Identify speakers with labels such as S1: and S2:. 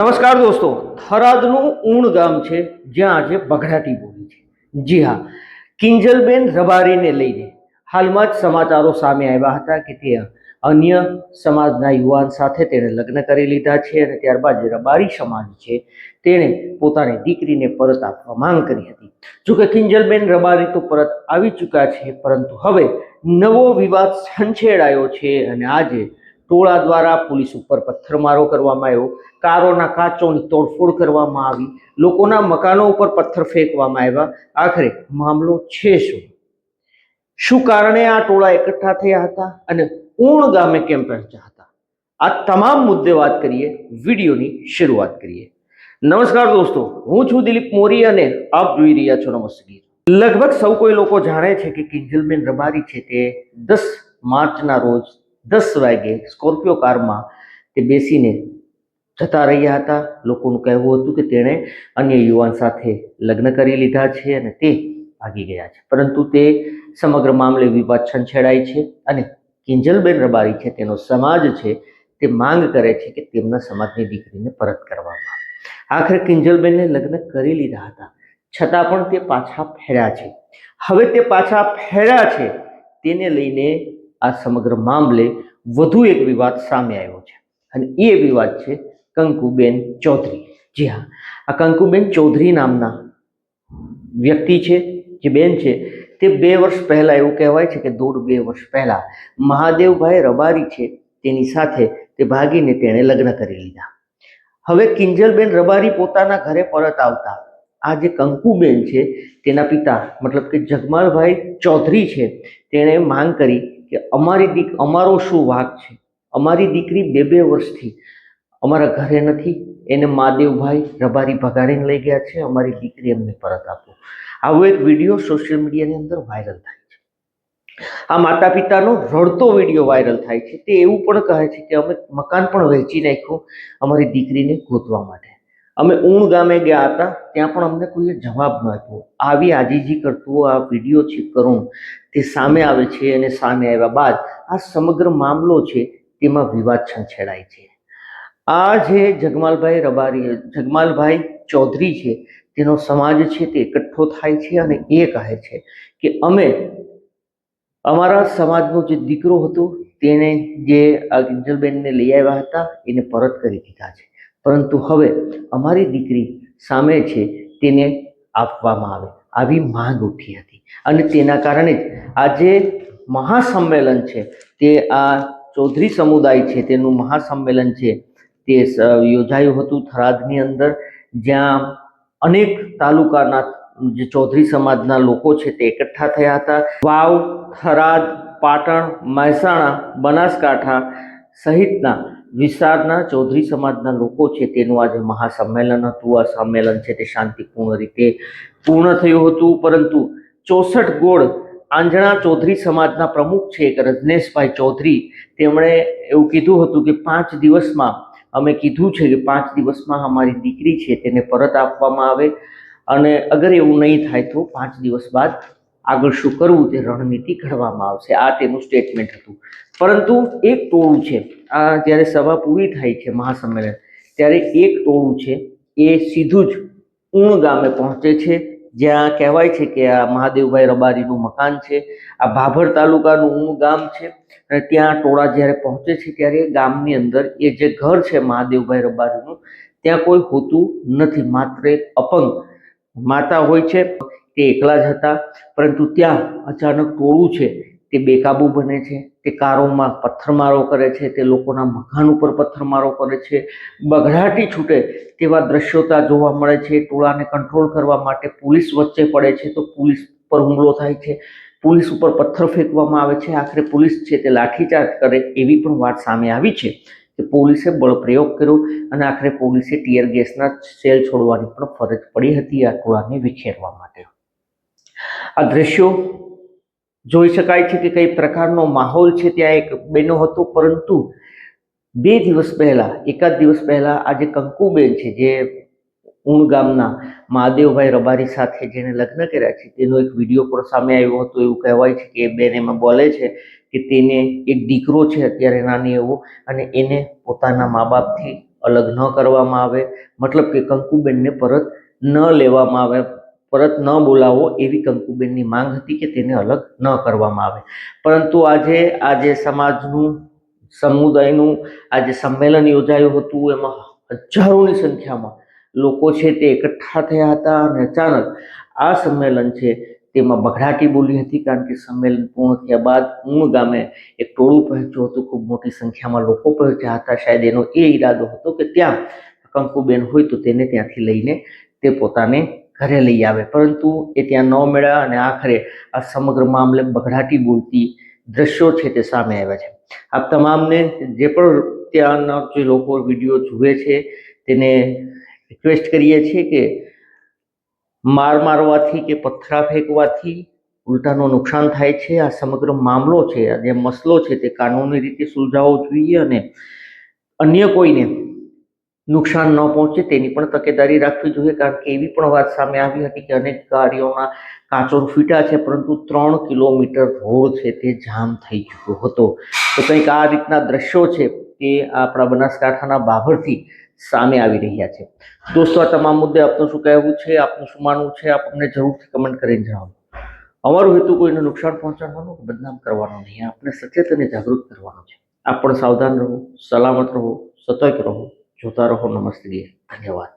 S1: નમસ્કાર દોસ્તો, થરાદનું ઊણ ગામ છે જ્યાં આજે બઘડાટી બોલી છે. જી હા, કિંજલબેન રબારીને લઈને હાલમાં જ સમાચારો સામે આવ્યા હતા કે તે અન્ય સમાજના યુવાન સાથે તેણે લગ્ન કરી લીધા છે અને ત્યારબાદ જે રબારી સમાજ છે તેણે પોતાની દીકરીને પરત આપવા માંગ કરી હતી. જોકે કિંજલબેન રબારી તો પરત આવી ચૂક્યા છે, પરંતુ હવે નવો વિવાદ છંછેડાયો છે અને આજે ટોળા દ્વારા પોલીસ ઉપર પથ્થરમારો કરવામાં આવ્યો, કારોના કાચોની તોડફોડ કરવામાં આવી, લોકોના મકાનો ઉપર પથ્થર ફેંકવામાં આવ્યા. આખરે મામલો છે શું કારણે આ ટોળા એકઠા થયા હતા અને ઊણ ગામે કેમ પહોંચ્યા હતા, આ તમામ મુદ્દે વાત કરીએ. વિડીયોની શરૂઆત કરીએ. નમસ્કાર દોસ્તો, હું છું દિલીપ મોરી અને આપ જોઈ રહ્યા છો નમસ્તે. લગભગ સૌ કોઈ લોકો જાણે છે કે કિંજલબેન રબારી છે તે 10 માર્ચના રોજ 10 વાગે સ્કોર્પિયો કારમાં તે બેસીને જતા રહ્યા હતા. લોકોનું કહેવું હતું કે તેણે અન્ય યુવાન સાથે લગ્ન કરી લીધા છે અને તે ભાગી ગયા છે, પરંતુ તે સમગ્ર મામલે વિવાદ છંછેડાય છે અને કિંજલબેન રબારી છે તેનો સમાજ છે તે માંગ કરે છે કે તેમના સમાજની દીકરીને પરત કરવામાં આવે. આખરે કિંજલબેનને લગ્ન કરી લીધા હતા છતાં પણ તે પાછા ફેર્યા છે. હવે તે પાછા ફેર્યા છે તેને લઈને આ સમગ્ર મામલે વધુ એક વિવાદ સામે આવ્યો છે અને એ વિવાદ છે કંકુબેન ચૌધરી. જી હા, આ કંકુબેન ચૌધરી નામના વ્યક્તિ છે, જે બેન છે તે 2 વર્ષ પહેલા, એવું કહેવાય છે કે 1.5-2 વર્ષ પહેલા મહાદેવભાઈ રબારી છે તેની સાથે તે ભાગીને તેણે લગ્ન કરી લીધા. હવે કિંજલબેન રબારી પોતાના ઘરે પરત આવતા આ જે કંકુબેન છે તેના પિતા મતલબ કે જગમાલભાઈ ચૌધરી છે તેણે માંગ કરી કે અમારો શું વાંક છે, અમારી દીકરી 2-2 વર્ષથી અમારા ઘરે નથી, એને મહાદેવભાઈ રબારી ભગાડીને લઈ ગયા છે, અમારી દીકરી અમને પરત આપો. આવો એક વિડીયો સોશિયલ મીડિયાની અંદર વાયરલ થાય છે. આ માતા પિતાનો રડતો વિડીયો વાયરલ થાય છે. તે એવું પણ કહે છે કે અમે મકાન પણ વેચી નાખ્યું અમારી દીકરીને ગોતવા માટે. અમે ઊણ ગામે ગયા હતા, ત્યાં પણ અમને કોઈએ જવાબ ન આપ્યો. આવી આજીજી કરતું આ વિડીયો છે કરુણ, તે સામે આવે છે અને સામે આવ્યા બાદ આ સમગ્ર મામલો છે તેમાં વિવાદ છંછેડાય છે. આ જે જગમાલભાઈ ચૌધરી છે તેનો સમાજ છે તે એકઠો થાય છે અને એ કહે છે કે અમે અમારા સમાજનો જે દીકરો હતો તેને જે આ કિંજલબેનને લઈ આવ્યા હતા એને પરત કરી દીધા છે, પરંતુ હવે અમારી દીકરી સામે છે તેને આપવામાં આવે, આવી માંગ ઉઠી હતી. અને તેના કારણે જ આજે મહાસંમેલન છે તે આ ચૌધરી સમુદાય છે તેનું મહાસંમેલન છે તે યોજાયું હતું થરાદની અંદર, જ્યાં અનેક તાલુકાના જે ચૌધરી સમાજના લોકો છે તે એકઠા થયા હતા. વાવ, થરાદ, પાટણ, મહેસાણા, બનાસકાંઠા સહિતના વિસ્તારના ચૌધરી સમાજના લોકો છે તેનું આજે મહાસંમેલન હતું. આ સંમેલન છે તે શાંતિપૂર્ણ રીતે પૂર્ણ થયું હતું, પરંતુ 64 ગોળ આંજણા ચૌધરી સમાજના પ્રમુખ છે એક રજનેશભાઈ ચૌધરી, તેમણે એવું કીધું હતું કે 5 દિવસમાં અમે કીધું છે કે 5 દિવસમાં અમારી દીકરી છે તેને પરત આપવામાં આવે અને અગર એવું નહીં થાય તો 5 દિવસ બાદ આગળ શું કરવું તે રણનીતિ ઘડવામાં આવશે. આ તેનું સ્ટેટમેન્ટ હતું. પરંતુ એક ટોળું છે, આ જ્યારે સભા પૂરી થાય છે મહાસંમેલન, ત્યારે એક ટોળું છે એ સીધું જ ઊણ ગામે પહોંચે છે, જ્યાં કહેવાય છે કે આ મહાદેવભાઈ રબારીનું મકાન છે. આ ભાભર તાલુકાનું ઊણ ગામ છે અને ત્યાં ટોળા જ્યારે પહોંચે છે ત્યારે ગામની અંદર એ જે ઘર છે મહાદેવભાઈ રબારીનું ત્યાં કોઈ હોતું નથી, માત્ર એક અપંગ માતા હોય છે, તે એકલા જ હતા. પરંતુ ત્યાં અચાનક ટોળું છે તે બેકાબુ બને છે, તે કારોમાં પથ્થરમારો કરે છે, તે લોકોના મકાન ઉપર પથ્થરમારો કરે છે, બઘડાટી છૂટે તેવા દ્રશ્યો ત્યાં જોવા મળે છે. ટોળાને કંટ્રોલ કરવા માટે પોલીસ વચ્ચે પડે છે તો પોલીસ પર હુમલો થાય છે, પોલીસ ઉપર પથ્થર ફેંકવામાં આવે છે. આખરે પોલીસ છે તે લાઠીચાર્જ કરે એવી પણ વાત સામે આવી છે કે પોલીસે બળપ્રયોગ કર્યો અને આખરે પોલીસે ટીયર ગેસના સેલ છોડવાની પણ ફરજ પડી હતી આ ટોળાને વિખેરવા માટે. આ દ્રશ્યો જોઈ શકાય છે કે કઈ પ્રકારનો માહોલ છે ત્યાં એક બન્યો હતો. પરંતુ 2 દિવસ પહેલા, એકાદ દિવસ પહેલા આ જે કંકુબેન છે જે ઊણ ગામના મહાદેવભાઈ રબારી સાથે જેને લગ્ન કર્યા છે તેનો એક વિડીયો પણ સામે આવ્યો હતો. એવું કહેવાય છે કે બેન એમાં બોલે છે કે તેને એક દીકરો છે અત્યારે નાની એવો, અને એને પોતાના મા બાપથી અલગ ન કરવામાં આવે, મતલબ કે કંકુબેનને પરત ન લેવામાં આવે, પરત ન બોલાવો એવી કંકુબેનની માંગ હતી કે તેને અલગ ન કરવામાં આવે. પરંતુ આજે સમાજનું સમુદાયનું આજે સંમેલન યોજાયું હતું, એમાં હજારોની સંખ્યામાં લોકો છે તે એકઠા થયા હતા અને અચાનક આ સંમેલન છે તેમાં બઘડાટી બોલી હતી. કારણ કે સંમેલન પૂર્ણ થયા બાદ ઉણ ગામે એક ટોળું પહોંચ્યું હતું, ખૂબ મોટી સંખ્યામાં લોકો પહોંચ્યા હતા. શાયદ એનો એ ઈરાદો હતો કે ત્યાં કંકુબેન હોય તો તેને ત્યાંથી લઈને તે પોતાને ઘરે લઈ આવે, પરંતુ એ ત્યાં ન મળ્યા અને આખરે આ સમગ્ર મામલે બઘડાટી બોલતી દ્રશ્યો છે તે સામે આવ્યા છે. આપ તમામને જે પણ ત્યાંના જે લોકો વિડીયો જુએ છે તેને રિક્વેસ્ટ કરીએ છીએ કે મારવાથી કે પથ્થરા ફેંકવાથી ઉલટાનું નુકસાન થાય છે. આ સમગ્ર મામલો છે, આ જે મસલો છે તે કાનૂની રીતે સુલઝાવવો જોઈએ અને અન્ય કોઈને નુકસાન ન પહોંચે તેની પણ તકેદારી રાખવી જોઈએ. કારણ કે એવી પણ વાત સામે આવી હતી કે અનેક ગાડીઓના કાચો ફૂટ્યા છે, પરંતુ 3 કિલોમીટર રોડ છે તે જામ થઈ ચૂક્યો હતો. તો કંઈક આ રીતના દ્રશ્યો છે તે આપણા બનાસકાંઠાના બાભરથી સામે આવી રહ્યા છે. દોસ્તો, આ તમામ મુદ્દે આપનું શું કહેવું છે, આપનું શું માનવું છે, આપ અમને જરૂરથી કમેન્ટ કરીને જણાવો. અમારો હેતુ કોઈને નુકસાન પહોંચાડવાનો કે બદનામ કરવાનો નહીં, આપણે સચેત અને જાગૃત કરવાનો છે. આપ પણ સાવધાન રહો, સલામત રહો, સતર્ક રહો, જોતા રહો. નમસ્તે, ધન્યવાદ.